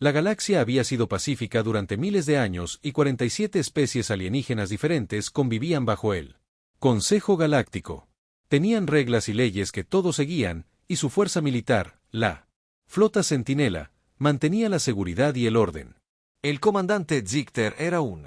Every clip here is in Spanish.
La galaxia había sido pacífica durante miles de años y 47 especies alienígenas diferentes convivían bajo él. Consejo Galáctico. Tenían reglas y leyes que todos seguían, y su fuerza militar, la Flota Centinela, mantenía la seguridad y el orden. El comandante Zichter era un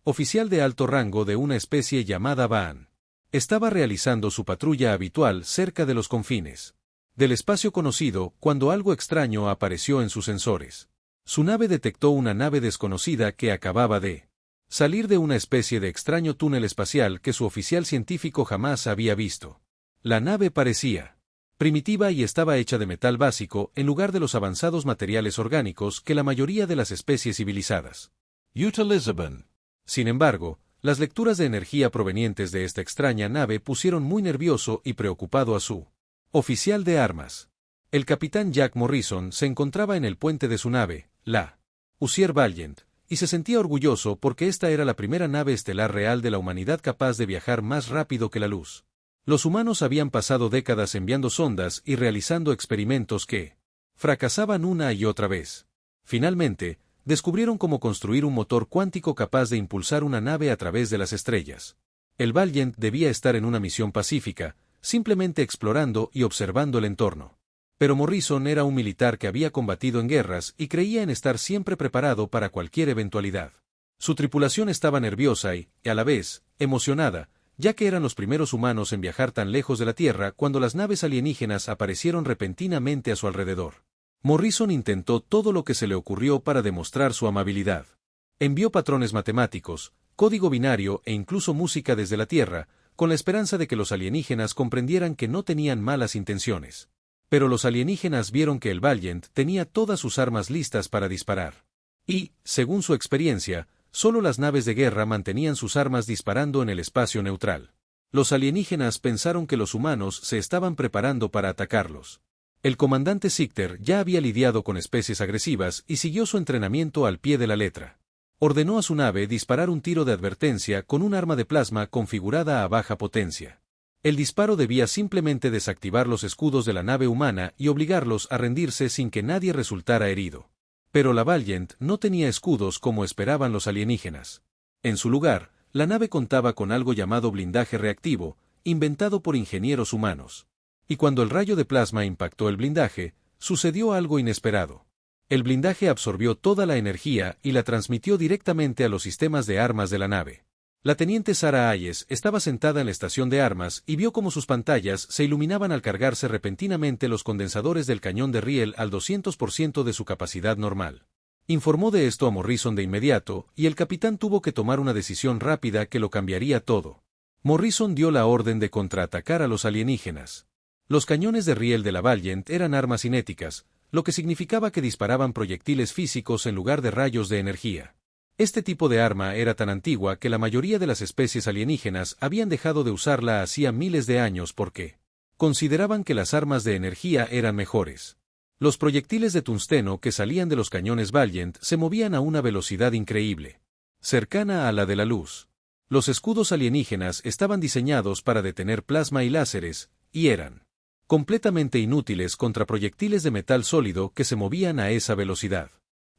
oficial de alto rango de una especie llamada Baan. Estaba realizando su patrulla habitual cerca de los confines del espacio conocido cuando algo extraño apareció en sus sensores. Su nave detectó una nave desconocida que acababa de salir de una especie de extraño túnel espacial que su oficial científico jamás había visto. La nave parecía primitiva y estaba hecha de metal básico en lugar de los avanzados materiales orgánicos que la mayoría de las especies civilizadas utilizaban. Sin embargo, las lecturas de energía provenientes de esta extraña nave pusieron muy nervioso y preocupado a su oficial de armas. El capitán Jack Morrison se encontraba en el puente de su nave, la Usier Valiant, y se sentía orgulloso porque esta era la primera nave estelar real de la humanidad capaz de viajar más rápido que la luz. Los humanos habían pasado décadas enviando sondas y realizando experimentos que fracasaban una y otra vez. Finalmente, descubrieron cómo construir un motor cuántico capaz de impulsar una nave a través de las estrellas. El Valiant debía estar en una misión pacífica, simplemente explorando y observando el entorno. Pero Morrison era un militar que había combatido en guerras y creía en estar siempre preparado para cualquier eventualidad. Su tripulación estaba nerviosa y, a la vez, emocionada, ya que eran los primeros humanos en viajar tan lejos de la Tierra cuando las naves alienígenas aparecieron repentinamente a su alrededor. Morrison intentó todo lo que se le ocurrió para demostrar su amabilidad. Envió patrones matemáticos, código binario e incluso música desde la Tierra, con la esperanza de que los alienígenas comprendieran que no tenían malas intenciones. Pero los alienígenas vieron que el Valiant tenía todas sus armas listas para disparar. Y, según su experiencia, solo las naves de guerra mantenían sus armas disparando en el espacio neutral. Los alienígenas pensaron que los humanos se estaban preparando para atacarlos. El comandante Zichter ya había lidiado con especies agresivas y siguió su entrenamiento al pie de la letra. Ordenó a su nave disparar un tiro de advertencia con un arma de plasma configurada a baja potencia. El disparo debía simplemente desactivar los escudos de la nave humana y obligarlos a rendirse sin que nadie resultara herido. Pero la Valiant no tenía escudos como esperaban los alienígenas. En su lugar, la nave contaba con algo llamado blindaje reactivo, inventado por ingenieros humanos. Y cuando el rayo de plasma impactó el blindaje, sucedió algo inesperado. El blindaje absorbió toda la energía y la transmitió directamente a los sistemas de armas de la nave. La teniente Sarah Hayes estaba sentada en la estación de armas y vio cómo sus pantallas se iluminaban al cargarse repentinamente los condensadores del cañón de riel al 200% de su capacidad normal. Informó de esto a Morrison de inmediato, y el capitán tuvo que tomar una decisión rápida que lo cambiaría todo. Morrison dio la orden de contraatacar a los alienígenas. Los cañones de riel de la Valiant eran armas cinéticas, lo que significaba que disparaban proyectiles físicos en lugar de rayos de energía. Este tipo de arma era tan antigua que la mayoría de las especies alienígenas habían dejado de usarla hacía miles de años porque consideraban que las armas de energía eran mejores. Los proyectiles de tungsteno que salían de los cañones Valiant se movían a una velocidad increíble, cercana a la de la luz. Los escudos alienígenas estaban diseñados para detener plasma y láseres, y eran completamente inútiles contra proyectiles de metal sólido que se movían a esa velocidad.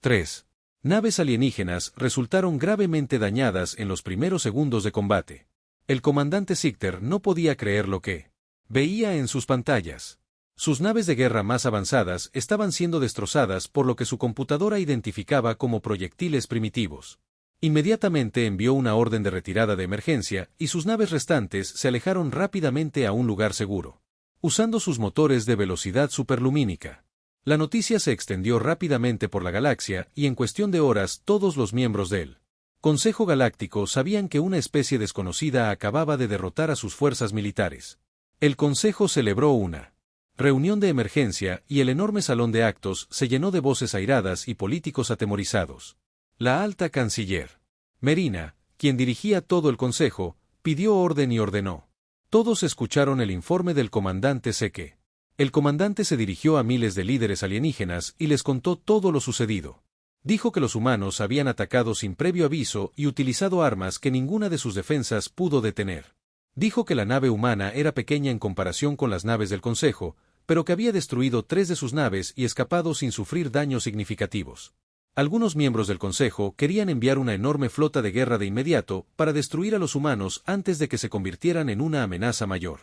3. Naves alienígenas resultaron gravemente dañadas en los primeros segundos de combate. El comandante Zichter no podía creer lo que veía en sus pantallas. Sus naves de guerra más avanzadas estaban siendo destrozadas por lo que su computadora identificaba como proyectiles primitivos. Inmediatamente envió una orden de retirada de emergencia y sus naves restantes se alejaron rápidamente a un lugar seguro, usando sus motores de velocidad superlumínica. La noticia se extendió rápidamente por la galaxia y en cuestión de horas todos los miembros del Consejo Galáctico sabían que una especie desconocida acababa de derrotar a sus fuerzas militares. El Consejo celebró una reunión de emergencia y el enorme salón de actos se llenó de voces airadas y políticos atemorizados. La alta canciller Merina, quien dirigía todo el Consejo, pidió orden y ordenó. Todos escucharon el informe del comandante Seke. El comandante se dirigió a miles de líderes alienígenas y les contó todo lo sucedido. Dijo que los humanos habían atacado sin previo aviso y utilizado armas que ninguna de sus defensas pudo detener. Dijo que la nave humana era pequeña en comparación con las naves del Consejo, pero que había destruido 3 de sus naves y escapado sin sufrir daños significativos. Algunos miembros del Consejo querían enviar una enorme flota de guerra de inmediato para destruir a los humanos antes de que se convirtieran en una amenaza mayor.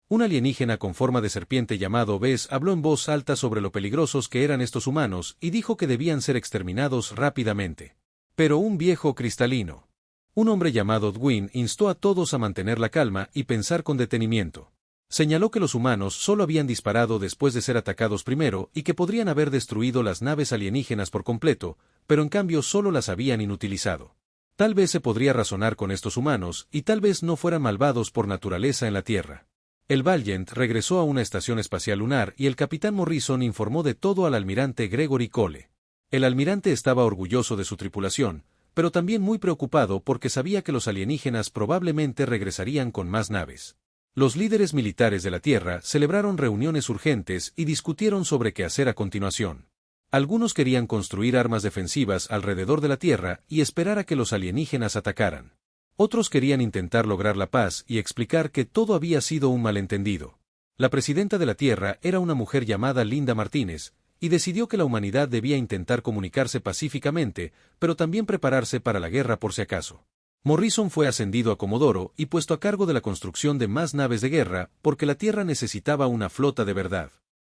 Un alienígena con forma de serpiente llamado Bes habló en voz alta sobre lo peligrosos que eran estos humanos y dijo que debían ser exterminados rápidamente. Pero un viejo cristalino, un hombre llamado Dwin, instó a todos a mantener la calma y pensar con detenimiento. Señaló que los humanos solo habían disparado después de ser atacados primero y que podrían haber destruido las naves alienígenas por completo, pero en cambio solo las habían inutilizado. Tal vez se podría razonar con estos humanos y tal vez no fueran malvados por naturaleza en la Tierra. El Valiant regresó a una estación espacial lunar y el capitán Morrison informó de todo al almirante Gregory Cole. El almirante estaba orgulloso de su tripulación, pero también muy preocupado porque sabía que los alienígenas probablemente regresarían con más naves. Los líderes militares de la Tierra celebraron reuniones urgentes y discutieron sobre qué hacer a continuación. Algunos querían construir armas defensivas alrededor de la Tierra y esperar a que los alienígenas atacaran. Otros querían intentar lograr la paz y explicar que todo había sido un malentendido. La presidenta de la Tierra era una mujer llamada Linda Martínez, y decidió que la humanidad debía intentar comunicarse pacíficamente, pero también prepararse para la guerra por si acaso. Morrison fue ascendido a Comodoro y puesto a cargo de la construcción de más naves de guerra, porque la Tierra necesitaba una flota de verdad.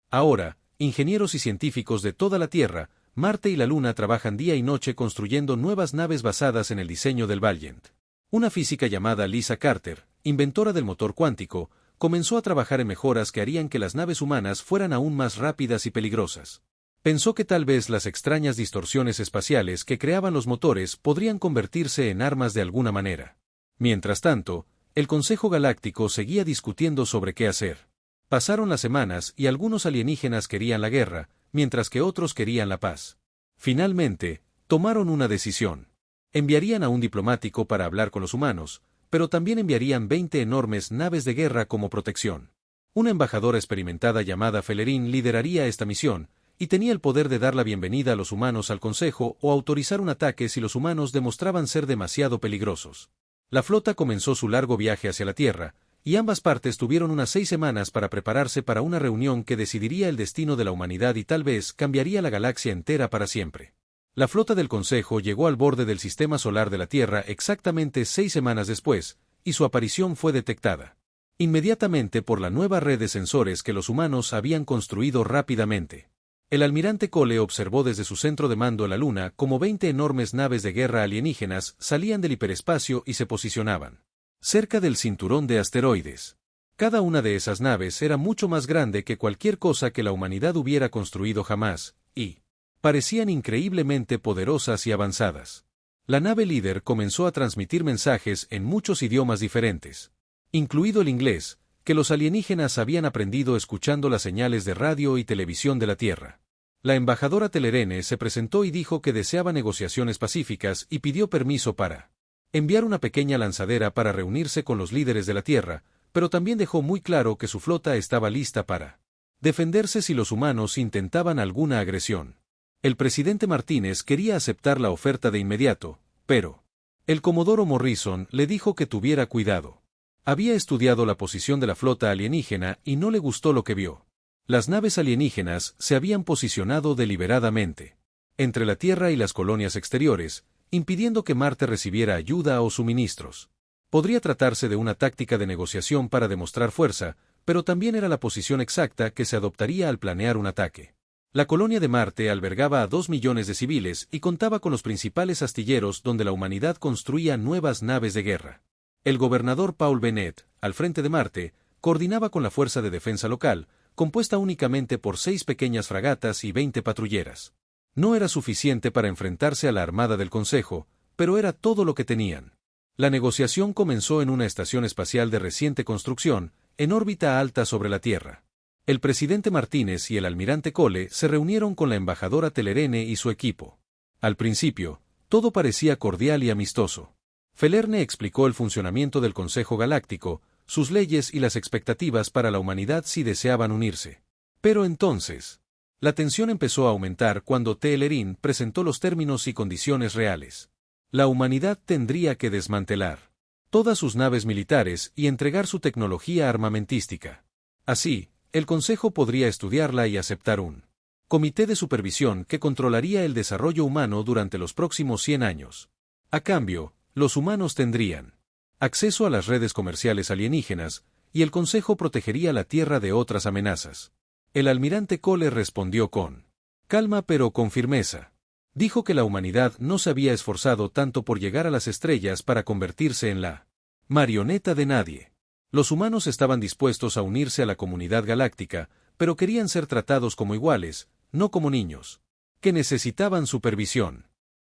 Ahora, ingenieros y científicos de toda la Tierra, Marte y la Luna trabajan día y noche construyendo nuevas naves basadas en el diseño del Valiant. Una física llamada Lisa Carter, inventora del motor cuántico, comenzó a trabajar en mejoras que harían que las naves humanas fueran aún más rápidas y peligrosas. Pensó que tal vez las extrañas distorsiones espaciales que creaban los motores podrían convertirse en armas de alguna manera. Mientras tanto, el Consejo Galáctico seguía discutiendo sobre qué hacer. Pasaron las semanas y algunos alienígenas querían la guerra, mientras que otros querían la paz. Finalmente, tomaron una decisión. Enviarían a un diplomático para hablar con los humanos, pero también enviarían 20 enormes naves de guerra como protección. Una embajadora experimentada llamada Felerin lideraría esta misión, y tenía el poder de dar la bienvenida a los humanos al Consejo o autorizar un ataque si los humanos demostraban ser demasiado peligrosos. La flota comenzó su largo viaje hacia la Tierra, y ambas partes tuvieron unas 6 semanas para prepararse para una reunión que decidiría el destino de la humanidad y tal vez cambiaría la galaxia entera para siempre. La flota del Consejo llegó al borde del sistema solar de la Tierra exactamente 6 semanas después, y su aparición fue detectada inmediatamente por la nueva red de sensores que los humanos habían construido rápidamente. El almirante Cole observó desde su centro de mando en la Luna como 20 enormes naves de guerra alienígenas salían del hiperespacio y se posicionaban cerca del cinturón de asteroides. Cada una de esas naves era mucho más grande que cualquier cosa que la humanidad hubiera construido jamás, y parecían increíblemente poderosas y avanzadas. La nave líder comenzó a transmitir mensajes en muchos idiomas diferentes, incluido el inglés, que los alienígenas habían aprendido escuchando las señales de radio y televisión de la Tierra. La embajadora Telerene se presentó y dijo que deseaba negociaciones pacíficas y pidió permiso para enviar una pequeña lanzadera para reunirse con los líderes de la Tierra, pero también dejó muy claro que su flota estaba lista para defenderse si los humanos intentaban alguna agresión. El presidente Martínez quería aceptar la oferta de inmediato, pero el comodoro Morrison le dijo que tuviera cuidado. Había estudiado la posición de la flota alienígena y no le gustó lo que vio. Las naves alienígenas se habían posicionado deliberadamente entre la Tierra y las colonias exteriores, impidiendo que Marte recibiera ayuda o suministros. Podría tratarse de una táctica de negociación para demostrar fuerza, pero también era la posición exacta que se adoptaría al planear un ataque. La colonia de Marte albergaba a 2 millones de civiles y contaba con los principales astilleros donde la humanidad construía nuevas naves de guerra. El gobernador Paul Bennett, al frente de Marte, coordinaba con la Fuerza de Defensa local, compuesta únicamente por 6 pequeñas fragatas y 20 patrulleras. No era suficiente para enfrentarse a la Armada del Consejo, pero era todo lo que tenían. La negociación comenzó en una estación espacial de reciente construcción, en órbita alta sobre la Tierra. El presidente Martínez y el almirante Cole se reunieron con la embajadora Telerene y su equipo. Al principio, todo parecía cordial y amistoso. Felerne explicó el funcionamiento del Consejo Galáctico, sus leyes y las expectativas para la humanidad si deseaban unirse. Pero entonces, la tensión empezó a aumentar cuando Teelerin presentó los términos y condiciones reales. La humanidad tendría que desmantelar todas sus naves militares y entregar su tecnología armamentística. Así, el Consejo podría estudiarla y aceptar un Comité de supervisión que controlaría el desarrollo humano durante los próximos 100 años. A cambio, los humanos tendrían acceso a las redes comerciales alienígenas, y el Consejo protegería la Tierra de otras amenazas. El almirante Cole respondió con calma pero con firmeza. Dijo que la humanidad no se había esforzado tanto por llegar a las estrellas para convertirse en la marioneta de nadie. Los humanos estaban dispuestos a unirse a la comunidad galáctica, pero querían ser tratados como iguales, no como niños, que necesitaban supervisión.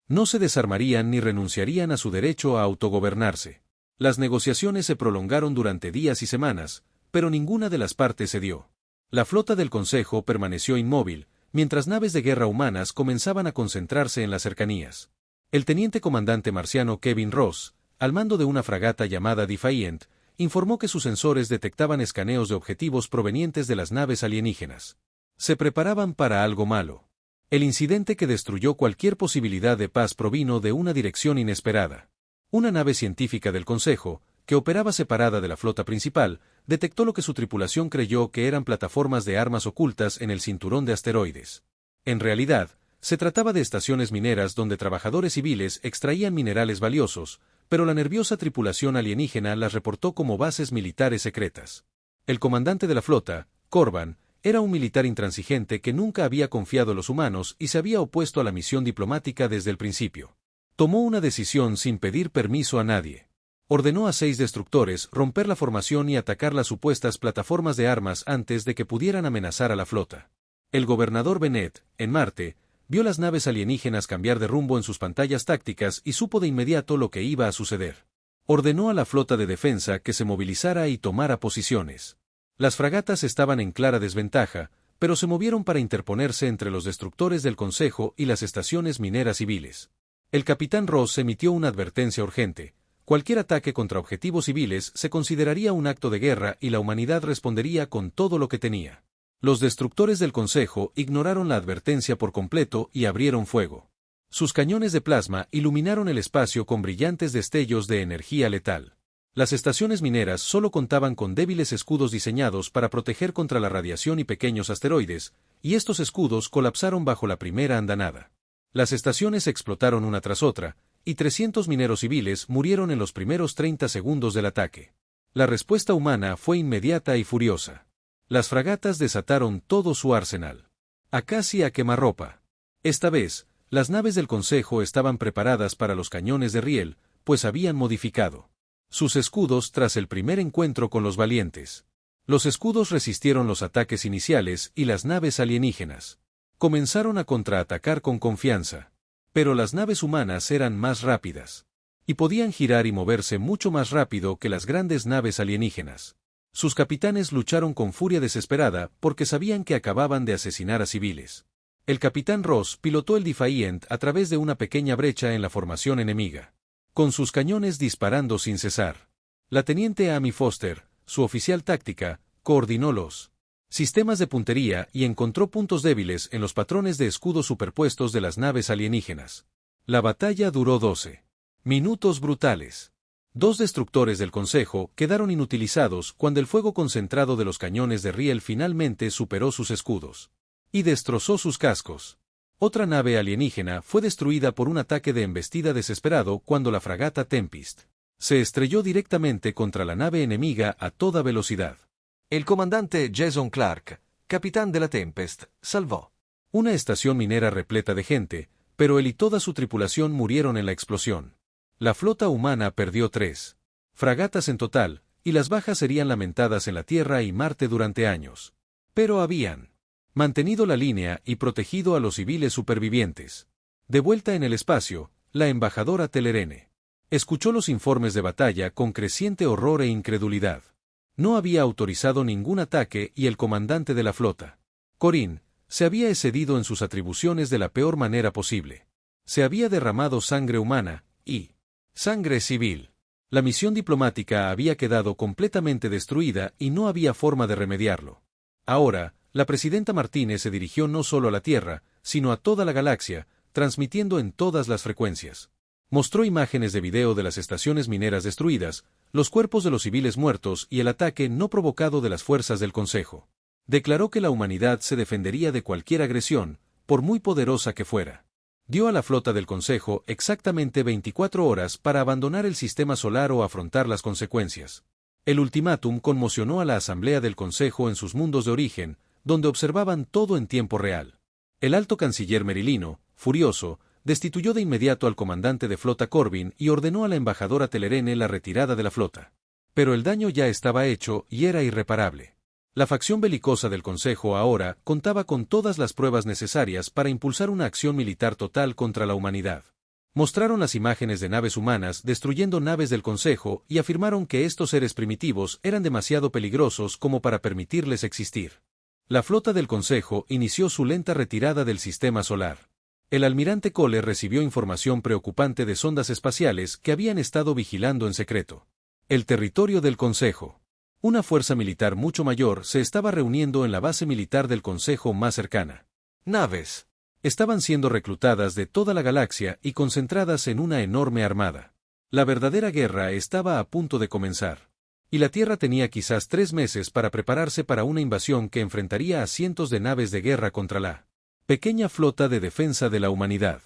No se desarmarían ni renunciarían a su derecho a autogobernarse. Las negociaciones se prolongaron durante días y semanas, pero ninguna de las partes cedió. La flota del Consejo permaneció inmóvil, mientras naves de guerra humanas comenzaban a concentrarse en las cercanías. El teniente comandante marciano Kevin Ross, al mando de una fragata llamada Defiant, informó que sus sensores detectaban escaneos de objetivos provenientes de las naves alienígenas. Se preparaban para algo malo. El incidente que destruyó cualquier posibilidad de paz provino de una dirección inesperada. Una nave científica del Consejo, que operaba separada de la flota principal, detectó lo que su tripulación creyó que eran plataformas de armas ocultas en el cinturón de asteroides. En realidad, se trataba de estaciones mineras donde trabajadores civiles extraían minerales valiosos, pero la nerviosa tripulación alienígena las reportó como bases militares secretas. El comandante de la flota, Corban, era un militar intransigente que nunca había confiado en los humanos y se había opuesto a la misión diplomática desde el principio. Tomó una decisión sin pedir permiso a nadie. Ordenó a 6 destructores romper la formación y atacar las supuestas plataformas de armas antes de que pudieran amenazar a la flota. El gobernador Bennett, en Marte, vio las naves alienígenas cambiar de rumbo en sus pantallas tácticas y supo de inmediato lo que iba a suceder. Ordenó a la flota de defensa que se movilizara y tomara posiciones. Las fragatas estaban en clara desventaja, pero se movieron para interponerse entre los destructores del Consejo y las estaciones mineras civiles. El capitán Ross emitió una advertencia urgente. Cualquier ataque contra objetivos civiles se consideraría un acto de guerra y la humanidad respondería con todo lo que tenía. Los destructores del Consejo ignoraron la advertencia por completo y abrieron fuego. Sus cañones de plasma iluminaron el espacio con brillantes destellos de energía letal. Las estaciones mineras solo contaban con débiles escudos diseñados para proteger contra la radiación y pequeños asteroides, y estos escudos colapsaron bajo la primera andanada. Las estaciones explotaron una tras otra, y 300 mineros civiles murieron en los primeros 30 segundos del ataque. La respuesta humana fue inmediata y furiosa. Las fragatas desataron todo su arsenal. Casi a quemarropa. Esta vez, las naves del Consejo estaban preparadas para los cañones de riel, pues habían modificado sus escudos tras el primer encuentro con los valientes. Los escudos resistieron los ataques iniciales y las naves alienígenas comenzaron a contraatacar con confianza. Pero las naves humanas eran más rápidas. Y podían girar y moverse mucho más rápido que las grandes naves alienígenas. Sus capitanes lucharon con furia desesperada porque sabían que acababan de asesinar a civiles. El capitán Ross pilotó el Defiant a través de una pequeña brecha en la formación enemiga, con sus cañones disparando sin cesar. La teniente Amy Foster, su oficial táctica, coordinó los sistemas de puntería y encontró puntos débiles en los patrones de escudos superpuestos de las naves alienígenas. La batalla duró 12 minutos brutales. 2 destructores del Consejo quedaron inutilizados cuando el fuego concentrado de los cañones de riel finalmente superó sus escudos y destrozó sus cascos. Otra nave alienígena fue destruida por un ataque de embestida desesperado cuando la fragata Tempest se estrelló directamente contra la nave enemiga a toda velocidad. El comandante Jason Clark, capitán de la Tempest, salvó una estación minera repleta de gente, pero él y toda su tripulación murieron en la explosión. La flota humana perdió 3 fragatas en total, y las bajas serían lamentadas en la Tierra y Marte durante años. Pero habían mantenido la línea y protegido a los civiles supervivientes. De vuelta en el espacio, la embajadora Telerene escuchó los informes de batalla con creciente horror e incredulidad. No había autorizado ningún ataque y el comandante de la flota, Corin, se había excedido en sus atribuciones de la peor manera posible. Se había derramado sangre humana y sangre civil. La misión diplomática había quedado completamente destruida y no había forma de remediarlo. Ahora, la presidenta Martínez se dirigió no solo a la Tierra, sino a toda la galaxia, transmitiendo en todas las frecuencias. Mostró imágenes de video de las estaciones mineras destruidas, los cuerpos de los civiles muertos y el ataque no provocado de las fuerzas del Consejo. Declaró que la humanidad se defendería de cualquier agresión, por muy poderosa que fuera. Dio a la flota del Consejo exactamente 24 horas para abandonar el sistema solar o afrontar las consecuencias. El ultimátum conmocionó a la Asamblea del Consejo en sus mundos de origen, donde observaban todo en tiempo real. El alto canciller merilino, furioso, destituyó de inmediato al comandante de flota Corbin y ordenó a la embajadora Telerene la retirada de la flota. Pero el daño ya estaba hecho y era irreparable. La facción belicosa del Consejo ahora contaba con todas las pruebas necesarias para impulsar una acción militar total contra la humanidad. Mostraron las imágenes de naves humanas destruyendo naves del Consejo y afirmaron que estos seres primitivos eran demasiado peligrosos como para permitirles existir. La flota del Consejo inició su lenta retirada del sistema solar. El almirante Cole recibió información preocupante de sondas espaciales que habían estado vigilando en secreto el territorio del Consejo. Una fuerza militar mucho mayor se estaba reuniendo en la base militar del Consejo más cercana. Naves estaban siendo reclutadas de toda la galaxia y concentradas en una enorme armada. La verdadera guerra estaba a punto de comenzar. Y la Tierra tenía quizás 3 meses para prepararse para una invasión que enfrentaría a cientos de naves de guerra contra la pequeña flota de defensa de la humanidad.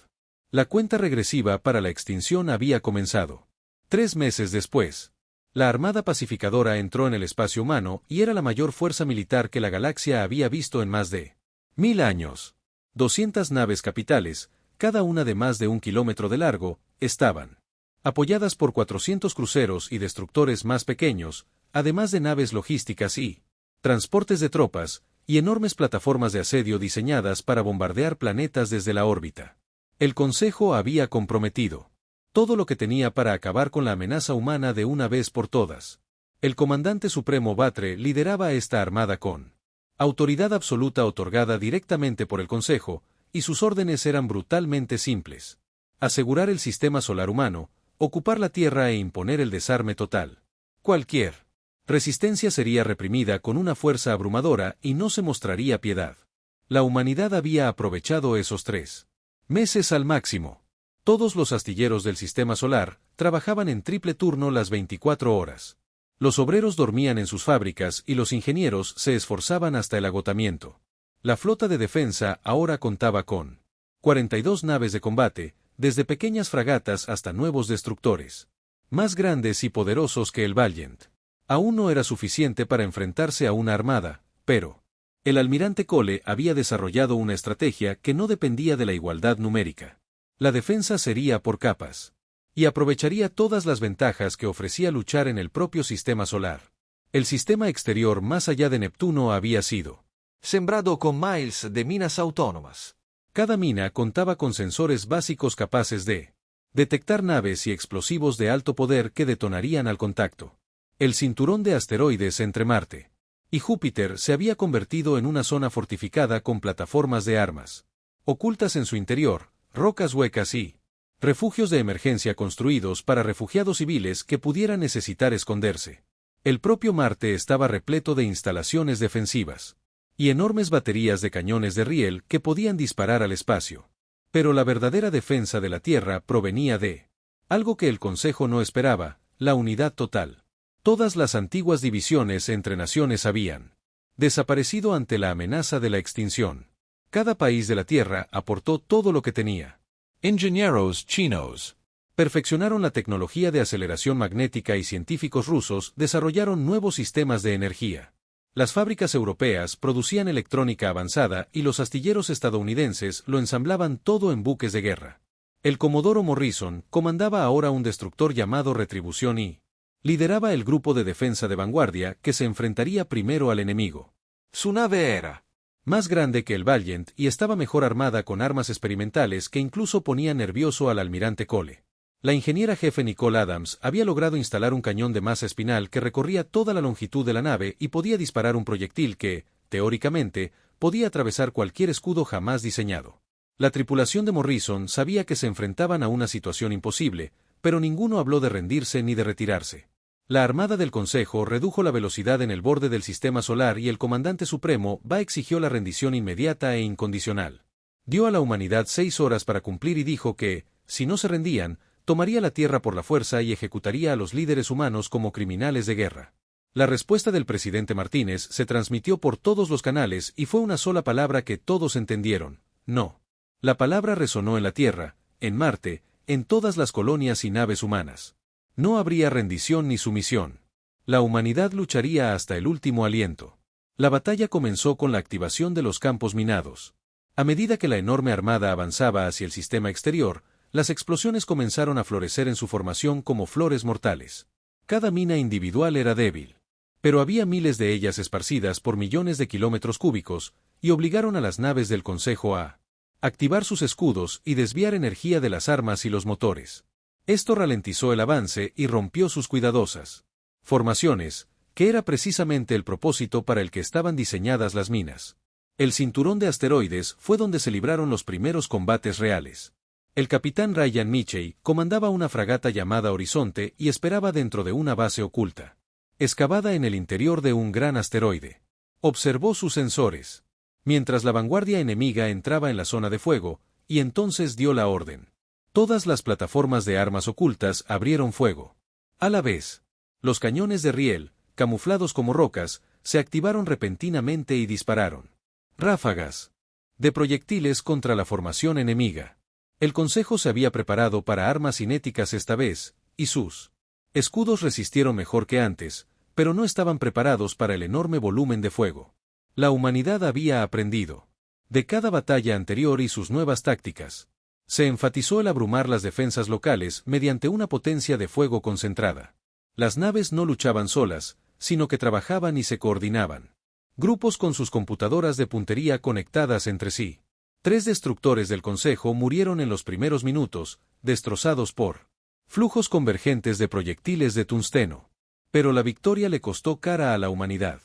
La cuenta regresiva para la extinción había comenzado. 3 meses después, la Armada Pacificadora entró en el espacio humano y era la mayor fuerza militar que la galaxia había visto en más de 1000 años. 200 naves capitales, cada una de más de 1 kilómetro de largo, estaban apoyadas por 400 cruceros y destructores más pequeños, además de naves logísticas y transportes de tropas, y enormes plataformas de asedio diseñadas para bombardear planetas desde la órbita. El Consejo había comprometido todo lo que tenía para acabar con la amenaza humana de una vez por todas. El comandante supremo Batre lideraba esta armada con autoridad absoluta otorgada directamente por el Consejo, y sus órdenes eran brutalmente simples: asegurar el sistema solar humano, ocupar la Tierra e imponer el desarme total. Cualquier resistencia sería reprimida con una fuerza abrumadora y no se mostraría piedad. La humanidad había aprovechado esos 3 meses al máximo. Todos los astilleros del sistema solar trabajaban en triple turno las 24 horas. Los obreros dormían en sus fábricas y los ingenieros se esforzaban hasta el agotamiento. La flota de defensa ahora contaba con 42 naves de combate, desde pequeñas fragatas hasta nuevos destructores, más grandes y poderosos que el Valiant. Aún no era suficiente para enfrentarse a una armada, pero el almirante Cole había desarrollado una estrategia que no dependía de la igualdad numérica. La defensa sería por capas, y aprovecharía todas las ventajas que ofrecía luchar en el propio sistema solar. El sistema exterior más allá de Neptuno había sido sembrado con miles de minas autónomas. Cada mina contaba con sensores básicos capaces de detectar naves y explosivos de alto poder que detonarían al contacto. El cinturón de asteroides entre Marte y Júpiter se había convertido en una zona fortificada con plataformas de armas ocultas en su interior, rocas huecas y refugios de emergencia construidos para refugiados civiles que pudieran necesitar esconderse. El propio Marte estaba repleto de instalaciones defensivas y enormes baterías de cañones de riel que podían disparar al espacio. Pero la verdadera defensa de la Tierra provenía de algo que el Consejo no esperaba: la unidad total. Todas las antiguas divisiones entre naciones habían desaparecido ante la amenaza de la extinción. Cada país de la Tierra aportó todo lo que tenía. Ingenieros chinos perfeccionaron la tecnología de aceleración magnética y científicos rusos desarrollaron nuevos sistemas de energía. Las fábricas europeas producían electrónica avanzada y los astilleros estadounidenses lo ensamblaban todo en buques de guerra. El comodoro Morrison comandaba ahora un destructor llamado Retribución y lideraba el grupo de defensa de vanguardia que se enfrentaría primero al enemigo. Su nave era más grande que el Valiant y estaba mejor armada con armas experimentales que incluso ponían nervioso al almirante Cole. La ingeniera jefe Nicole Adams había logrado instalar un cañón de masa espinal que recorría toda la longitud de la nave y podía disparar un proyectil que, teóricamente, podía atravesar cualquier escudo jamás diseñado. La tripulación de Morrison sabía que se enfrentaban a una situación imposible, pero ninguno habló de rendirse ni de retirarse. La Armada del Consejo redujo la velocidad en el borde del sistema solar y el comandante supremo Va exigió la rendición inmediata e incondicional. Dio a la humanidad 6 horas para cumplir y dijo que, si no se rendían, tomaría la Tierra por la fuerza y ejecutaría a los líderes humanos como criminales de guerra. La respuesta del presidente Martínez se transmitió por todos los canales y fue una sola palabra que todos entendieron: no. La palabra resonó en la Tierra, en Marte, en todas las colonias y naves humanas. No habría rendición ni sumisión. La humanidad lucharía hasta el último aliento. La batalla comenzó con la activación de los campos minados. A medida que la enorme armada avanzaba hacia el sistema exterior, las explosiones comenzaron a florecer en su formación como flores mortales. Cada mina individual era débil. Pero había miles de ellas esparcidas por millones de kilómetros cúbicos, y obligaron a las naves del Consejo a activar sus escudos y desviar energía de las armas y los motores. Esto ralentizó el avance y rompió sus cuidadosas formaciones, que era precisamente el propósito para el que estaban diseñadas las minas. El cinturón de asteroides fue donde se libraron los primeros combates reales. El capitán Ryan Mitchell comandaba una fragata llamada Horizonte y esperaba dentro de una base oculta, excavada en el interior de un gran asteroide. Observó sus sensores, mientras la vanguardia enemiga entraba en la zona de fuego, y entonces dio la orden. Todas las plataformas de armas ocultas abrieron fuego. A la vez, los cañones de riel, camuflados como rocas, se activaron repentinamente y dispararon ráfagas de proyectiles contra la formación enemiga. El Consejo se había preparado para armas cinéticas esta vez, y sus escudos resistieron mejor que antes, pero no estaban preparados para el enorme volumen de fuego. La humanidad había aprendido de cada batalla anterior y sus nuevas tácticas. Se enfatizó el abrumar las defensas locales mediante una potencia de fuego concentrada. Las naves no luchaban solas, sino que trabajaban y se coordinaban. Grupos con sus computadoras de puntería conectadas entre sí. 3 destructores del Consejo murieron en los primeros minutos, destrozados por flujos convergentes de proyectiles de tungsteno. Pero la victoria le costó cara a la humanidad.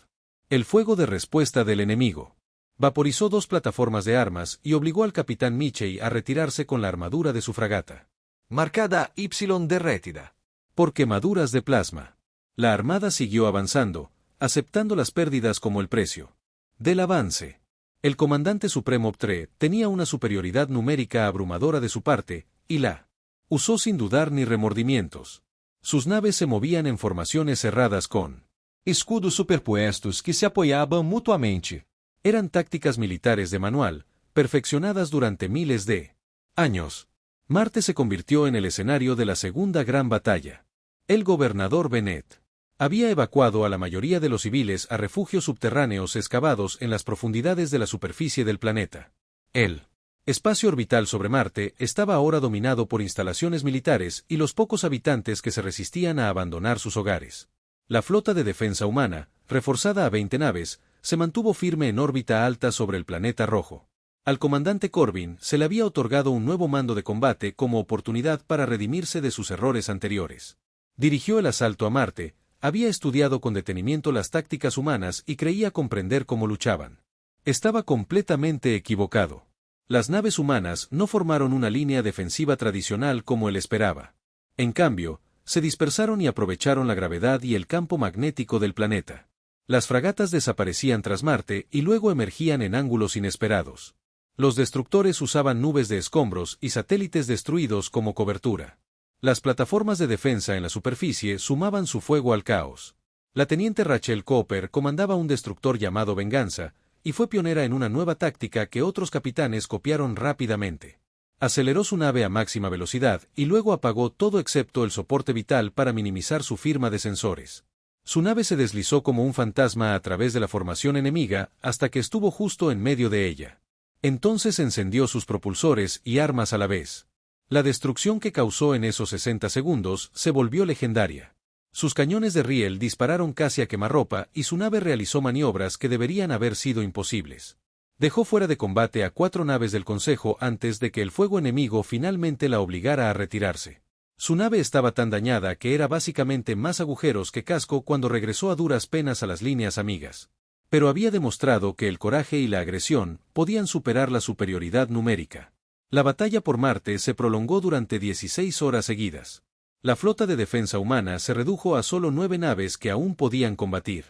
El fuego de respuesta del enemigo vaporizó 2 plataformas de armas y obligó al capitán Mitchell a retirarse con la armadura de su fragata, marcada Y derretida por quemaduras de plasma. La armada siguió avanzando, aceptando las pérdidas como el precio del avance. El comandante supremo Ptre tenía una superioridad numérica abrumadora de su parte, y la usó sin dudar ni remordimientos. Sus naves se movían en formaciones cerradas con escudos superpuestos que se apoyaban mutuamente. Eran tácticas militares de manual, perfeccionadas durante miles de años. Marte se convirtió en el escenario de la segunda gran batalla. El gobernador Bennett había evacuado a la mayoría de los civiles a refugios subterráneos excavados en las profundidades de la superficie del planeta. El espacio orbital sobre Marte estaba ahora dominado por instalaciones militares y los pocos habitantes que se resistían a abandonar sus hogares. La flota de defensa humana, reforzada a 20 naves, se mantuvo firme en órbita alta sobre el planeta rojo. Al comandante Corbin se le había otorgado un nuevo mando de combate como oportunidad para redimirse de sus errores anteriores. Dirigió el asalto a Marte, había estudiado con detenimiento las tácticas humanas y creía comprender cómo luchaban. Estaba completamente equivocado. Las naves humanas no formaron una línea defensiva tradicional como él esperaba. En cambio, se dispersaron y aprovecharon la gravedad y el campo magnético del planeta. Las fragatas desaparecían tras Marte y luego emergían en ángulos inesperados. Los destructores usaban nubes de escombros y satélites destruidos como cobertura. Las plataformas de defensa en la superficie sumaban su fuego al caos. La teniente Rachel Cooper comandaba un destructor llamado Venganza, y fue pionera en una nueva táctica que otros capitanes copiaron rápidamente. Aceleró su nave a máxima velocidad y luego apagó todo excepto el soporte vital para minimizar su firma de sensores. Su nave se deslizó como un fantasma a través de la formación enemiga hasta que estuvo justo en medio de ella. Entonces encendió sus propulsores y armas a la vez. La destrucción que causó en esos 60 segundos se volvió legendaria. Sus cañones de riel dispararon casi a quemarropa y su nave realizó maniobras que deberían haber sido imposibles. Dejó fuera de combate a 4 naves del Consejo antes de que el fuego enemigo finalmente la obligara a retirarse. Su nave estaba tan dañada que era básicamente más agujeros que casco cuando regresó a duras penas a las líneas amigas. Pero había demostrado que el coraje y la agresión podían superar la superioridad numérica. La batalla por Marte se prolongó durante 16 horas seguidas. La flota de defensa humana se redujo a solo 9 naves que aún podían combatir.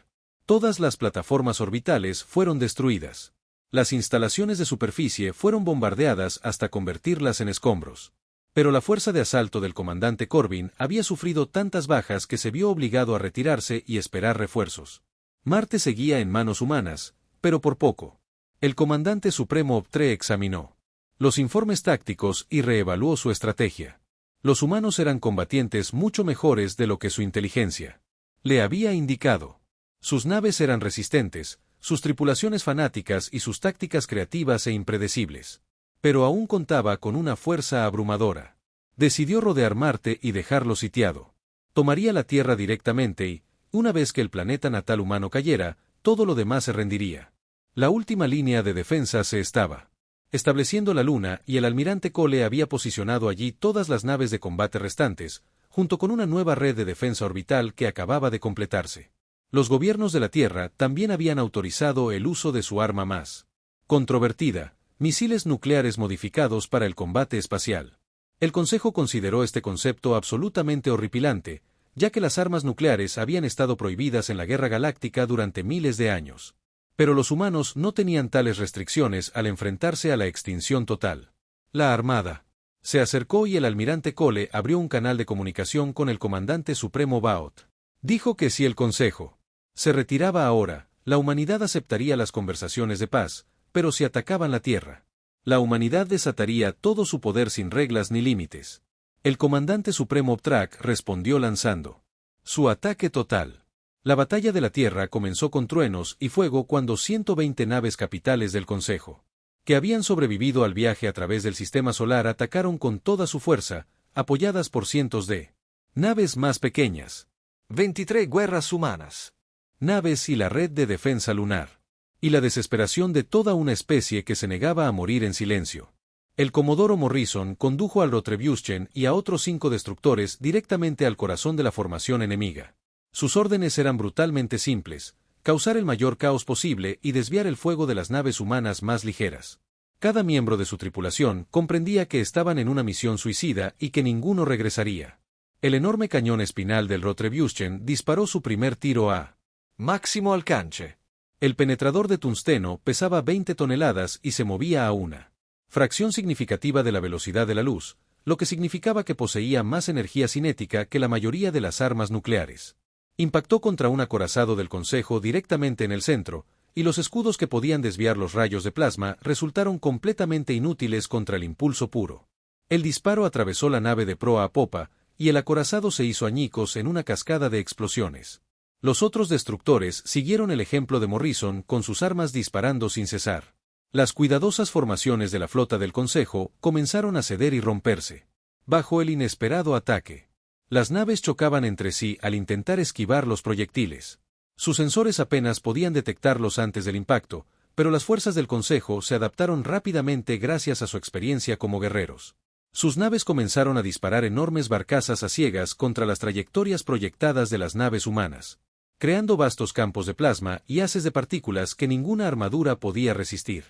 Todas las plataformas orbitales fueron destruidas. Las instalaciones de superficie fueron bombardeadas hasta convertirlas en escombros. Pero la fuerza de asalto del comandante Corbin había sufrido tantas bajas que se vio obligado a retirarse y esperar refuerzos. Marte seguía en manos humanas, pero por poco. El comandante supremo Optre examinó los informes tácticos y reevaluó su estrategia. Los humanos eran combatientes mucho mejores de lo que su inteligencia le había indicado. Sus naves eran resistentes, sus tripulaciones fanáticas y sus tácticas creativas e impredecibles. Pero aún contaba con una fuerza abrumadora. Decidió rodear Marte y dejarlo sitiado. Tomaría la Tierra directamente y, una vez que el planeta natal humano cayera, todo lo demás se rendiría. La última línea de defensa se estaba estableciendo la Luna y el almirante Cole había posicionado allí todas las naves de combate restantes, junto con una nueva red de defensa orbital que acababa de completarse. Los gobiernos de la Tierra también habían autorizado el uso de su arma más controvertida, misiles nucleares modificados para el combate espacial. El Consejo consideró este concepto absolutamente horripilante, ya que las armas nucleares habían estado prohibidas en la Guerra Galáctica durante miles de años. Pero los humanos no tenían tales restricciones al enfrentarse a la extinción total. La Armada se acercó y el almirante Cole abrió un canal de comunicación con el comandante supremo Baot. Dijo que si el Consejo se retiraba ahora, la humanidad aceptaría las conversaciones de paz, pero si atacaban la Tierra, la humanidad desataría todo su poder sin reglas ni límites. El comandante supremo Optrak respondió lanzando su ataque total. La batalla de la Tierra comenzó con truenos y fuego cuando 120 naves capitales del Consejo, que habían sobrevivido al viaje a través del sistema solar, atacaron con toda su fuerza, apoyadas por cientos de naves más pequeñas. 23 guerras humanas. Naves y la red de defensa lunar. Y la desesperación de toda una especie que se negaba a morir en silencio. El comodoro Morrison condujo al Rotrebuschen y a otros 5 destructores directamente al corazón de la formación enemiga. Sus órdenes eran brutalmente simples: causar el mayor caos posible y desviar el fuego de las naves humanas más ligeras. Cada miembro de su tripulación comprendía que estaban en una misión suicida y que ninguno regresaría. El enorme cañón espinal del Rotrebuschen disparó su primer tiro a máximo alcance. El penetrador de tungsteno pesaba 20 toneladas y se movía a una fracción significativa de la velocidad de la luz, lo que significaba que poseía más energía cinética que la mayoría de las armas nucleares. Impactó contra un acorazado del Consejo directamente en el centro, y los escudos que podían desviar los rayos de plasma resultaron completamente inútiles contra el impulso puro. El disparo atravesó la nave de proa a popa, y el acorazado se hizo añicos en una cascada de explosiones. Los otros destructores siguieron el ejemplo de Morrison con sus armas disparando sin cesar. Las cuidadosas formaciones de la flota del Consejo comenzaron a ceder y romperse bajo el inesperado ataque. Las naves chocaban entre sí al intentar esquivar los proyectiles. Sus sensores apenas podían detectarlos antes del impacto, pero las fuerzas del Consejo se adaptaron rápidamente gracias a su experiencia como guerreros. Sus naves comenzaron a disparar enormes barcazas a ciegas contra las trayectorias proyectadas de las naves humanas, creando vastos campos de plasma y haces de partículas que ninguna armadura podía resistir.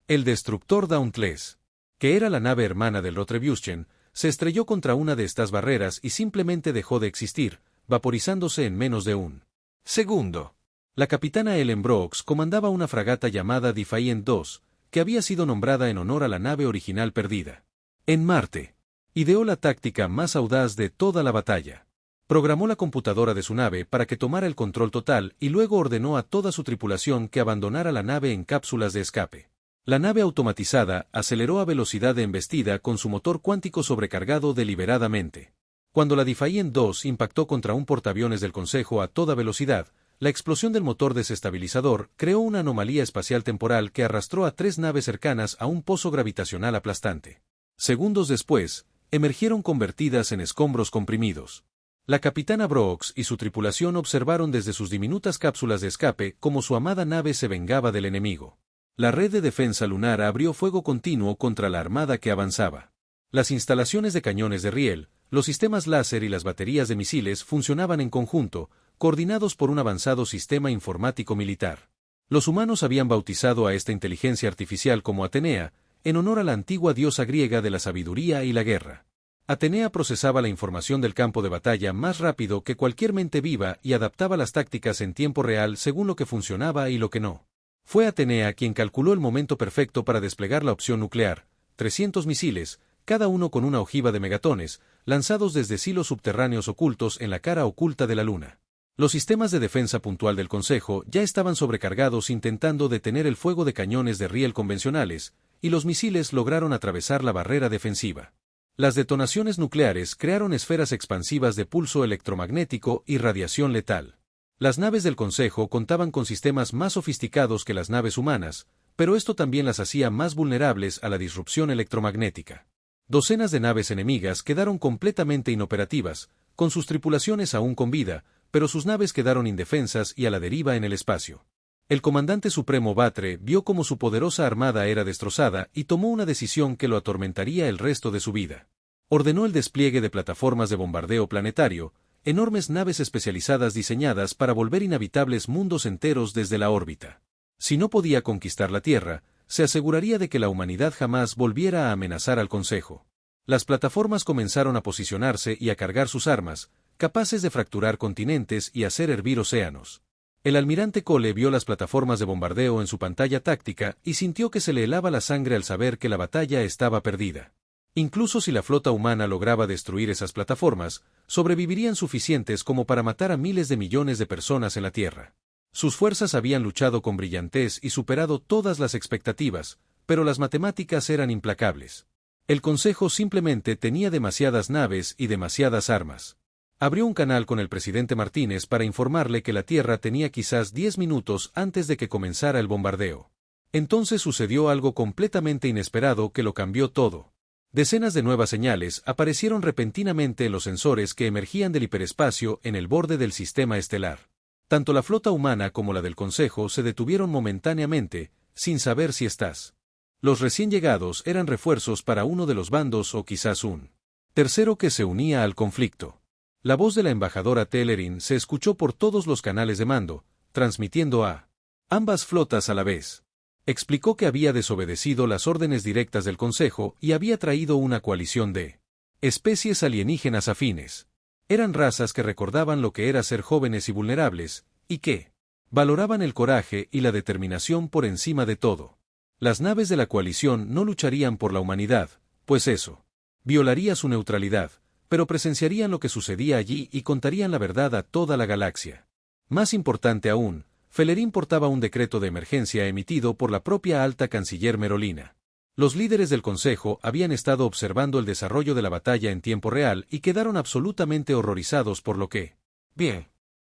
El destructor Dauntless, que era la nave hermana del Rotrebuschen, se estrelló contra una de estas barreras y simplemente dejó de existir, vaporizándose en menos de un segundo. La capitana Ellen Brooks comandaba una fragata llamada Defiant II, que había sido nombrada en honor a la nave original perdida en Marte. Ideó la táctica más audaz de toda la batalla. Programó la computadora de su nave para que tomara el control total y luego ordenó a toda su tripulación que abandonara la nave en cápsulas de escape. La nave automatizada aceleró a velocidad de embestida con su motor cuántico sobrecargado deliberadamente. Cuando la Defiant II impactó contra un portaaviones del Consejo a toda velocidad, la explosión del motor desestabilizador creó una anomalía espacial temporal que arrastró a 3 naves cercanas a un pozo gravitacional aplastante. Segundos después, emergieron convertidas en escombros comprimidos. La capitana Brooks y su tripulación observaron desde sus diminutas cápsulas de escape cómo su amada nave se vengaba del enemigo. La red de defensa lunar abrió fuego continuo contra la armada que avanzaba. Las instalaciones de cañones de riel, los sistemas láser y las baterías de misiles funcionaban en conjunto, coordinados por un avanzado sistema informático militar. Los humanos habían bautizado a esta inteligencia artificial como Atenea, en honor a la antigua diosa griega de la sabiduría y la guerra. Atenea procesaba la información del campo de batalla más rápido que cualquier mente viva y adaptaba las tácticas en tiempo real según lo que funcionaba y lo que no. Fue Atenea quien calculó el momento perfecto para desplegar la opción nuclear: 300 misiles, cada uno con una ojiva de megatones, lanzados desde silos subterráneos ocultos en la cara oculta de la Luna. Los sistemas de defensa puntual del Consejo ya estaban sobrecargados intentando detener el fuego de cañones de riel convencionales, y los misiles lograron atravesar la barrera defensiva. Las detonaciones nucleares crearon esferas expansivas de pulso electromagnético y radiación letal. Las naves del Consejo contaban con sistemas más sofisticados que las naves humanas, pero esto también las hacía más vulnerables a la disrupción electromagnética. Docenas de naves enemigas quedaron completamente inoperativas, con sus tripulaciones aún con vida, pero sus naves quedaron indefensas y a la deriva en el espacio. El comandante supremo Batre vio cómo su poderosa armada era destrozada y tomó una decisión que lo atormentaría el resto de su vida. Ordenó el despliegue de plataformas de bombardeo planetario, enormes naves especializadas diseñadas para volver inhabitables mundos enteros desde la órbita. Si no podía conquistar la Tierra, se aseguraría de que la humanidad jamás volviera a amenazar al Consejo. Las plataformas comenzaron a posicionarse y a cargar sus armas, capaces de fracturar continentes y hacer hervir océanos. El almirante Cole vio las plataformas de bombardeo en su pantalla táctica y sintió que se le helaba la sangre al saber que la batalla estaba perdida. Incluso si la flota humana lograba destruir esas plataformas, sobrevivirían suficientes como para matar a miles de millones de personas en la Tierra. Sus fuerzas habían luchado con brillantez y superado todas las expectativas, pero las matemáticas eran implacables. El Consejo simplemente tenía demasiadas naves y demasiadas armas. Abrió un canal con el presidente Martínez para informarle que la Tierra tenía quizás 10 minutos antes de que comenzara el bombardeo. Entonces sucedió algo completamente inesperado que lo cambió todo. Decenas de nuevas señales aparecieron repentinamente en los sensores que emergían del hiperespacio en el borde del sistema estelar. Tanto la flota humana como la del Consejo se detuvieron momentáneamente, sin saber si estás. Los recién llegados eran refuerzos para uno de los bandos o quizás un tercero que se unía al conflicto. La voz de la embajadora Tellerin se escuchó por todos los canales de mando, transmitiendo a ambas flotas a la vez. Explicó que había desobedecido las órdenes directas del Consejo y había traído una coalición de especies alienígenas afines. Eran razas que recordaban lo que era ser jóvenes y vulnerables, y que valoraban el coraje y la determinación por encima de todo. Las naves de la coalición no lucharían por la humanidad, pues eso violaría su neutralidad, pero presenciarían lo que sucedía allí y contarían la verdad a toda la galaxia. Más importante aún, Felerín portaba un decreto de emergencia emitido por la propia alta canciller Merolina. Los líderes del Consejo habían estado observando el desarrollo de la batalla en tiempo real y quedaron absolutamente horrorizados por lo que,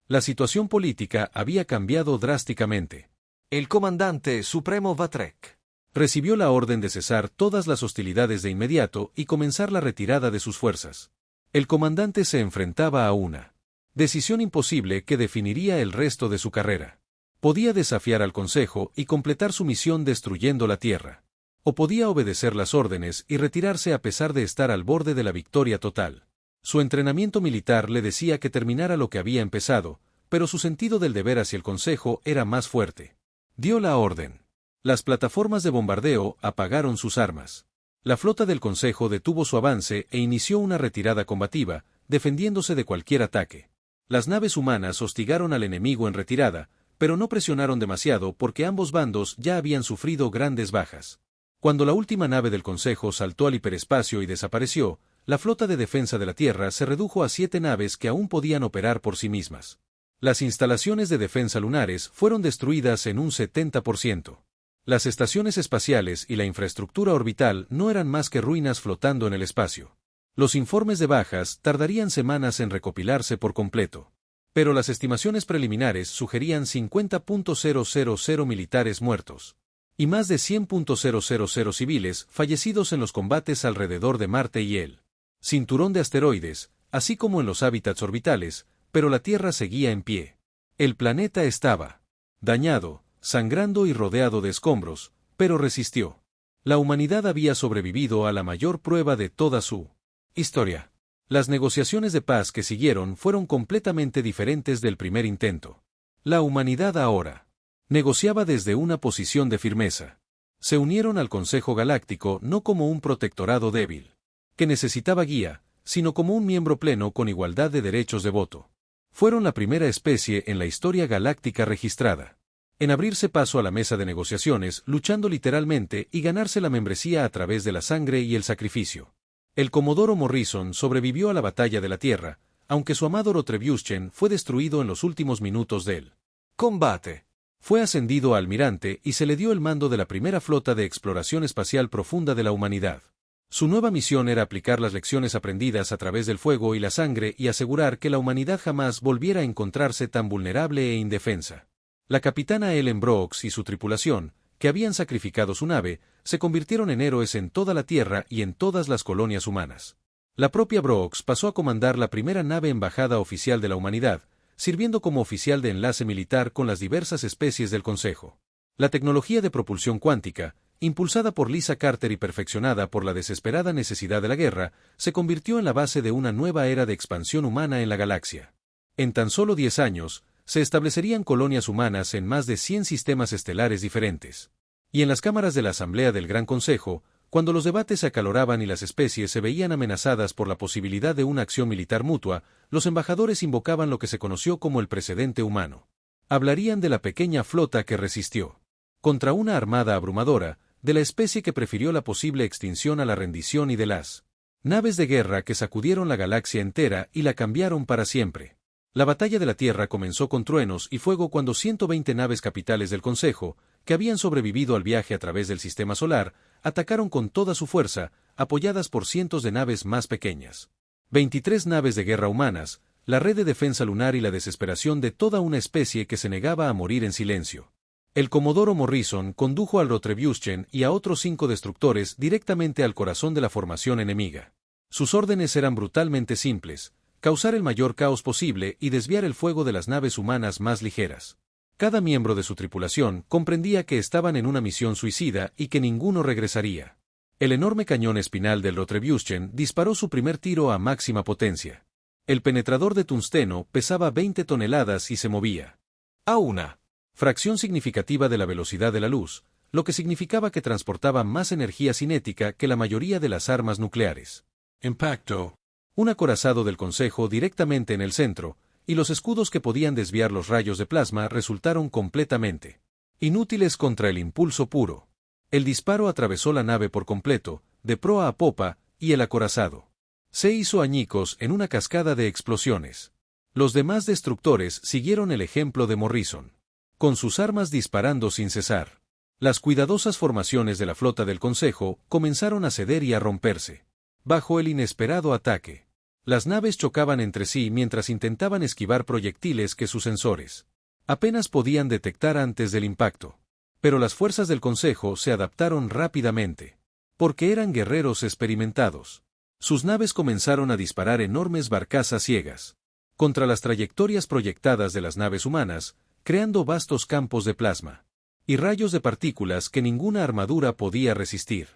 la situación política había cambiado drásticamente. El comandante supremo Vatrek recibió la orden de cesar todas las hostilidades de inmediato y comenzar la retirada de sus fuerzas. El comandante se enfrentaba a una decisión imposible que definiría el resto de su carrera. Podía desafiar al Consejo y completar su misión destruyendo la Tierra. O podía obedecer las órdenes y retirarse a pesar de estar al borde de la victoria total. Su entrenamiento militar le decía que terminara lo que había empezado, pero su sentido del deber hacia el Consejo era más fuerte. Dio la orden. Las plataformas de bombardeo apagaron sus armas. La flota del Consejo detuvo su avance e inició una retirada combativa, defendiéndose de cualquier ataque. Las naves humanas hostigaron al enemigo en retirada, pero no presionaron demasiado porque ambos bandos ya habían sufrido grandes bajas. Cuando la última nave del Consejo saltó al hiperespacio y desapareció, la flota de defensa de la Tierra se redujo a 7 naves que aún podían operar por sí mismas. Las instalaciones de defensa lunares fueron destruidas en un 70%. Las estaciones espaciales y la infraestructura orbital no eran más que ruinas flotando en el espacio. Los informes de bajas tardarían semanas en recopilarse por completo. Pero las estimaciones preliminares sugerían 50.000 militares muertos y más de 100.000 civiles fallecidos en los combates alrededor de Marte y el cinturón de asteroides, así como en los hábitats orbitales, pero la Tierra seguía en pie. El planeta estaba dañado, sangrando y rodeado de escombros, pero resistió. La humanidad había sobrevivido a la mayor prueba de toda su historia. Las negociaciones de paz que siguieron fueron completamente diferentes del primer intento. La humanidad ahora negociaba desde una posición de firmeza. Se unieron al Consejo Galáctico no como un protectorado débil, que necesitaba guía, sino como un miembro pleno con igualdad de derechos de voto. Fueron la primera especie en la historia galáctica registrada en abrirse paso a la mesa de negociaciones, luchando literalmente y ganarse la membresía a través de la sangre y el sacrificio. El comodoro Morrison sobrevivió a la batalla de la Tierra, aunque su amado Rotrevuschen fue destruido en los últimos minutos del combate. Fue ascendido a almirante y se le dio el mando de la primera flota de exploración espacial profunda de la humanidad. Su nueva misión era aplicar las lecciones aprendidas a través del fuego y la sangre y asegurar que la humanidad jamás volviera a encontrarse tan vulnerable e indefensa. La capitana Ellen Brooks y su tripulación, que habían sacrificado su nave, se convirtieron en héroes en toda la Tierra y en todas las colonias humanas. La propia Brooks pasó a comandar la primera nave embajada oficial de la humanidad, sirviendo como oficial de enlace militar con las diversas especies del Consejo. La tecnología de propulsión cuántica, impulsada por Lisa Carter y perfeccionada por la desesperada necesidad de la guerra, se convirtió en la base de una nueva era de expansión humana en la galaxia. En tan solo 10 años, se establecerían colonias humanas en más de 100 sistemas estelares diferentes. Y en las cámaras de la Asamblea del Gran Consejo, cuando los debates se acaloraban y las especies se veían amenazadas por la posibilidad de una acción militar mutua, los embajadores invocaban lo que se conoció como el precedente humano. Hablarían de la pequeña flota que resistió contra una armada abrumadora, de la especie que prefirió la posible extinción a la rendición y de las naves de guerra que sacudieron la galaxia entera y la cambiaron para siempre. La batalla de la Tierra comenzó con truenos y fuego cuando 120 naves capitales del Consejo, que habían sobrevivido al viaje a través del sistema solar, atacaron con toda su fuerza, apoyadas por cientos de naves más pequeñas. 23 naves de guerra humanas, la red de defensa lunar y la desesperación de toda una especie que se negaba a morir en silencio. El comodoro Morrison condujo al Rotrevuschen y a otros 5 destructores directamente al corazón de la formación enemiga. Sus órdenes eran brutalmente simples: causar el mayor caos posible y desviar el fuego de las naves humanas más ligeras. Cada miembro de su tripulación comprendía que estaban en una misión suicida y que ninguno regresaría. El enorme cañón espinal del Rotrevuschen disparó su primer tiro a máxima potencia. El penetrador de tungsteno pesaba 20 toneladas y se movía a una fracción significativa de la velocidad de la luz, lo que significaba que transportaba más energía cinética que la mayoría de las armas nucleares. Impacto. Un acorazado del Consejo directamente en el centro, y los escudos que podían desviar los rayos de plasma resultaron completamente inútiles contra el impulso puro. El disparo atravesó la nave por completo, de proa a popa, y el acorazado se hizo añicos en una cascada de explosiones. Los demás destructores siguieron el ejemplo de Morrison, con sus armas disparando sin cesar. Las cuidadosas formaciones de la flota del Consejo comenzaron a ceder y a romperse bajo el inesperado ataque. Las naves chocaban entre sí mientras intentaban esquivar proyectiles que sus sensores apenas podían detectar antes del impacto. Pero las fuerzas del Consejo se adaptaron rápidamente, porque eran guerreros experimentados. Sus naves comenzaron a disparar enormes barcazas ciegas contra las trayectorias proyectadas de las naves humanas, creando vastos campos de plasma y rayos de partículas que ninguna armadura podía resistir.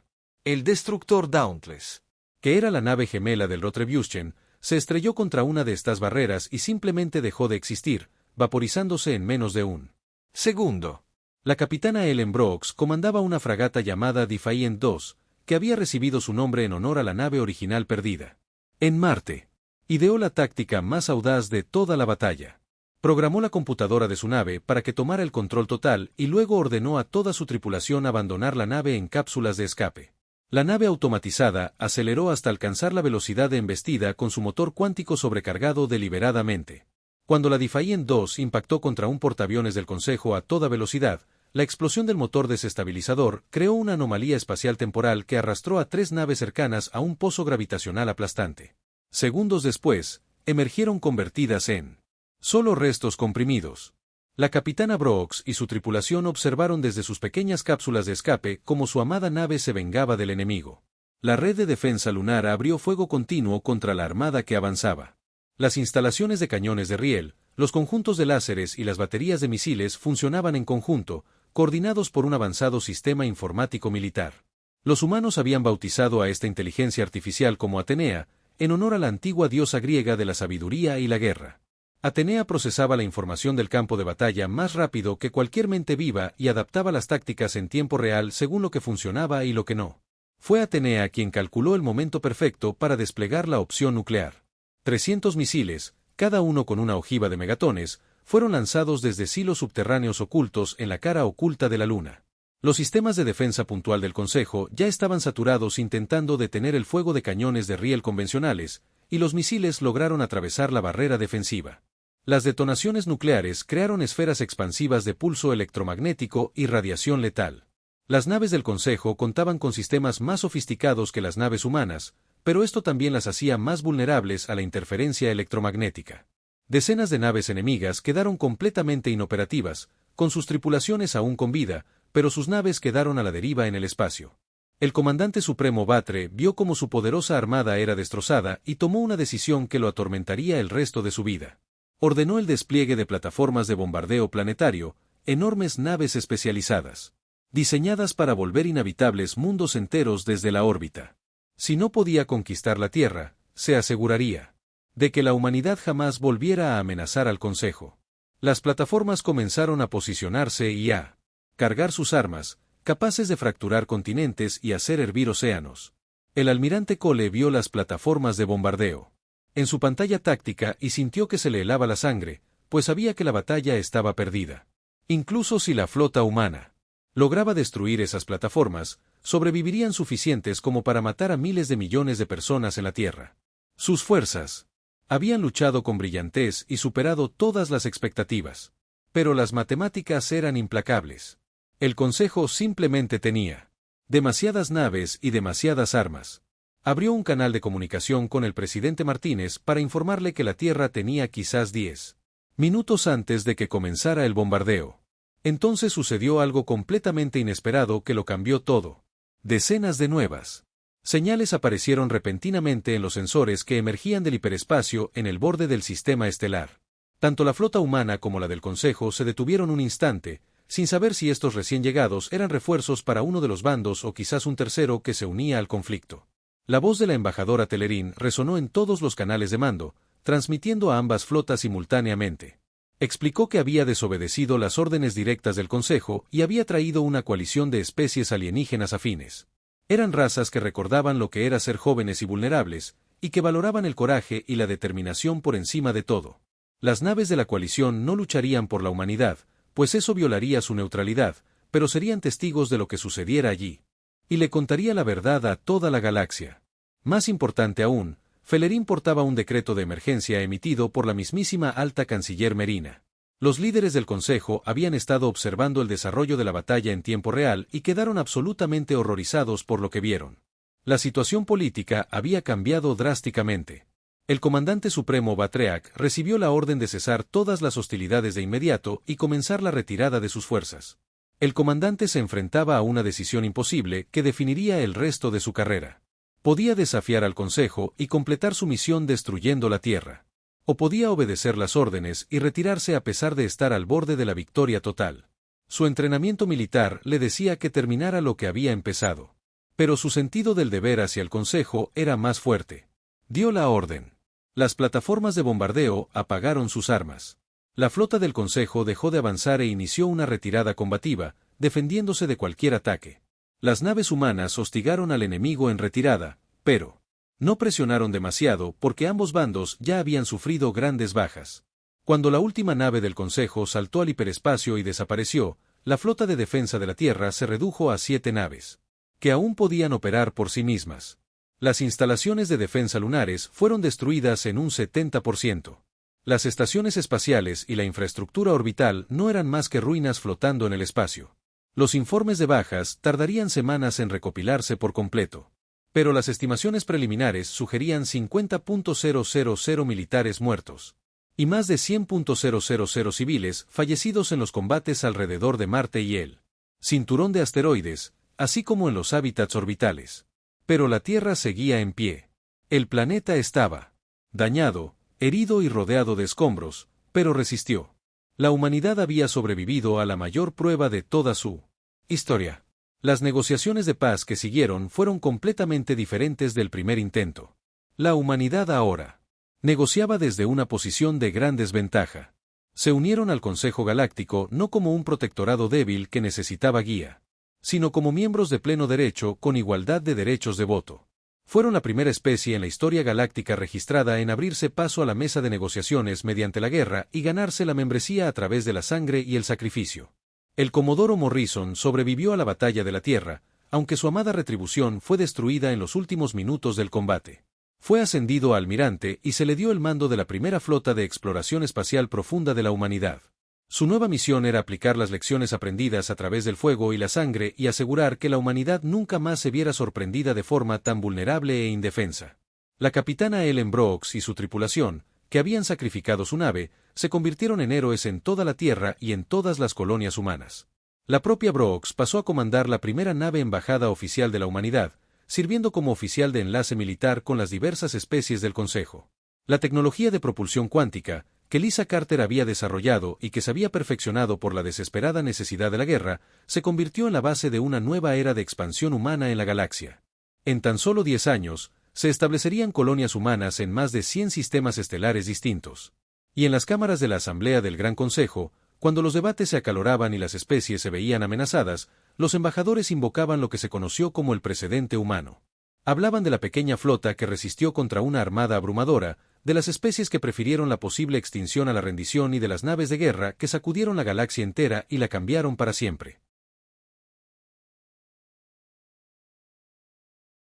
El destructor Dauntless, que era la nave gemela del Rotrevuschen, se estrelló contra una de estas barreras y simplemente dejó de existir, vaporizándose en menos de un segundo. La capitana Ellen Brooks comandaba una fragata llamada Defiant II, que había recibido su nombre en honor a la nave original perdida en Marte. Ideó la táctica más audaz de toda la batalla. Programó la computadora de su nave para que tomara el control total y luego ordenó a toda su tripulación abandonar la nave en cápsulas de escape. La nave automatizada aceleró hasta alcanzar la velocidad de embestida con su motor cuántico sobrecargado deliberadamente. Cuando la Defiant II impactó contra un portaaviones del Consejo a toda velocidad, la explosión del motor desestabilizador creó una anomalía espacial temporal que arrastró a 3 naves cercanas a un pozo gravitacional aplastante. Segundos después, emergieron convertidas en solo restos comprimidos. La capitana Brooks y su tripulación observaron desde sus pequeñas cápsulas de escape cómo su amada nave se vengaba del enemigo. La red de defensa lunar abrió fuego continuo contra la armada que avanzaba. Las instalaciones de cañones de riel, los conjuntos de láseres y las baterías de misiles funcionaban en conjunto, coordinados por un avanzado sistema informático militar. Los humanos habían bautizado a esta inteligencia artificial como Atenea, en honor a la antigua diosa griega de la sabiduría y la guerra. Atenea procesaba la información del campo de batalla más rápido que cualquier mente viva y adaptaba las tácticas en tiempo real según lo que funcionaba y lo que no. Fue Atenea quien calculó el momento perfecto para desplegar la opción nuclear. 300 misiles, cada uno con una ojiva de megatones, fueron lanzados desde silos subterráneos ocultos en la cara oculta de la Luna. Los sistemas de defensa puntual del Consejo ya estaban saturados intentando detener el fuego de cañones de riel convencionales, y los misiles lograron atravesar la barrera defensiva. Las detonaciones nucleares crearon esferas expansivas de pulso electromagnético y radiación letal. Las naves del Consejo contaban con sistemas más sofisticados que las naves humanas, pero esto también las hacía más vulnerables a la interferencia electromagnética. Decenas de naves enemigas quedaron completamente inoperativas, con sus tripulaciones aún con vida, pero sus naves quedaron a la deriva en el espacio. El comandante supremo Batre vio cómo su poderosa armada era destrozada y tomó una decisión que lo atormentaría el resto de su vida. Ordenó el despliegue de plataformas de bombardeo planetario, enormes naves especializadas, diseñadas para volver inhabitables mundos enteros desde la órbita. Si no podía conquistar la Tierra, se aseguraría de que la humanidad jamás volviera a amenazar al Consejo. Las plataformas comenzaron a posicionarse y a cargar sus armas, capaces de fracturar continentes y hacer hervir océanos. El almirante Cole vio las plataformas de bombardeo en su pantalla táctica y sintió que se le helaba la sangre, pues sabía que la batalla estaba perdida. Incluso si la flota humana lograba destruir esas plataformas, sobrevivirían suficientes como para matar a miles de millones de personas en la Tierra. Sus fuerzas habían luchado con brillantez y superado todas las expectativas. Pero las matemáticas eran implacables. El Consejo simplemente tenía demasiadas naves y demasiadas armas. Abrió un canal de comunicación con el presidente Martínez para informarle que la Tierra tenía quizás 10 minutos antes de que comenzara el bombardeo. Entonces sucedió algo completamente inesperado que lo cambió todo. Decenas de nuevas señales aparecieron repentinamente en los sensores que emergían del hiperespacio en el borde del sistema estelar. Tanto la flota humana como la del Consejo se detuvieron un instante, sin saber si estos recién llegados eran refuerzos para uno de los bandos o quizás un tercero que se unía al conflicto. La voz de la embajadora Telerín resonó en todos los canales de mando, transmitiendo a ambas flotas simultáneamente. Explicó que había desobedecido las órdenes directas del Consejo y había traído una coalición de especies alienígenas afines. Eran razas que recordaban lo que era ser jóvenes y vulnerables, y que valoraban el coraje y la determinación por encima de todo. Las naves de la coalición no lucharían por la humanidad, pues eso violaría su neutralidad, pero serían testigos de lo que sucediera allí. Y le contaría la verdad a toda la galaxia. Más importante aún, Felerín portaba un decreto de emergencia emitido por la mismísima alta canciller Merina. Los líderes del Consejo habían estado observando el desarrollo de la batalla en tiempo real y quedaron absolutamente horrorizados por lo que vieron. La situación política había cambiado drásticamente. El comandante supremo Batreak recibió la orden de cesar todas las hostilidades de inmediato y comenzar la retirada de sus fuerzas. El comandante se enfrentaba a una decisión imposible que definiría el resto de su carrera. Podía desafiar al Consejo y completar su misión destruyendo la Tierra. O podía obedecer las órdenes y retirarse a pesar de estar al borde de la victoria total. Su entrenamiento militar le decía que terminara lo que había empezado. Pero su sentido del deber hacia el Consejo era más fuerte. Dio la orden. Las plataformas de bombardeo apagaron sus armas. La flota del Consejo dejó de avanzar e inició una retirada combativa, defendiéndose de cualquier ataque. Las naves humanas hostigaron al enemigo en retirada, pero no presionaron demasiado porque ambos bandos ya habían sufrido grandes bajas. Cuando la última nave del Consejo saltó al hiperespacio y desapareció, la flota de defensa de la Tierra se redujo a 7 naves, que aún podían operar por sí mismas. Las instalaciones de defensa lunares fueron destruidas en un 70%. Las estaciones espaciales y la infraestructura orbital no eran más que ruinas flotando en el espacio. Los informes de bajas tardarían semanas en recopilarse por completo. Pero las estimaciones preliminares sugerían 50.000 militares muertos y más de 100.000 civiles fallecidos en los combates alrededor de Marte y el cinturón de asteroides, así como en los hábitats orbitales. Pero la Tierra seguía en pie. El planeta estaba dañado, herido y rodeado de escombros, pero resistió. La humanidad había sobrevivido a la mayor prueba de toda su historia. Las negociaciones de paz que siguieron fueron completamente diferentes del primer intento. La humanidad ahora negociaba desde una posición de gran desventaja. Se unieron al Consejo Galáctico no como un protectorado débil que necesitaba guía, sino como miembros de pleno derecho con igualdad de derechos de voto. Fueron la primera especie en la historia galáctica registrada en abrirse paso a la mesa de negociaciones mediante la guerra y ganarse la membresía a través de la sangre y el sacrificio. El Comodoro Morrison sobrevivió a la batalla de la Tierra, aunque su amada Retribución fue destruida en los últimos minutos del combate. Fue ascendido a almirante y se le dio el mando de la primera flota de exploración espacial profunda de la humanidad. Su nueva misión era aplicar las lecciones aprendidas a través del fuego y la sangre y asegurar que la humanidad nunca más se viera sorprendida de forma tan vulnerable e indefensa. La capitana Ellen Brooks y su tripulación, que habían sacrificado su nave, se convirtieron en héroes en toda la Tierra y en todas las colonias humanas. La propia Brooks pasó a comandar la primera nave embajada oficial de la humanidad, sirviendo como oficial de enlace militar con las diversas especies del Consejo. La tecnología de propulsión cuántica, que Lisa Carter había desarrollado y que se había perfeccionado por la desesperada necesidad de la guerra, se convirtió en la base de una nueva era de expansión humana en la galaxia. En tan solo 10 años, se establecerían colonias humanas en más de 100 sistemas estelares distintos. Y en las cámaras de la Asamblea del Gran Consejo, cuando los debates se acaloraban y las especies se veían amenazadas, los embajadores invocaban lo que se conoció como el precedente humano. Hablaban de la pequeña flota que resistió contra una armada abrumadora, de las especies que prefirieron la posible extinción a la rendición y de las naves de guerra que sacudieron la galaxia entera y la cambiaron para siempre.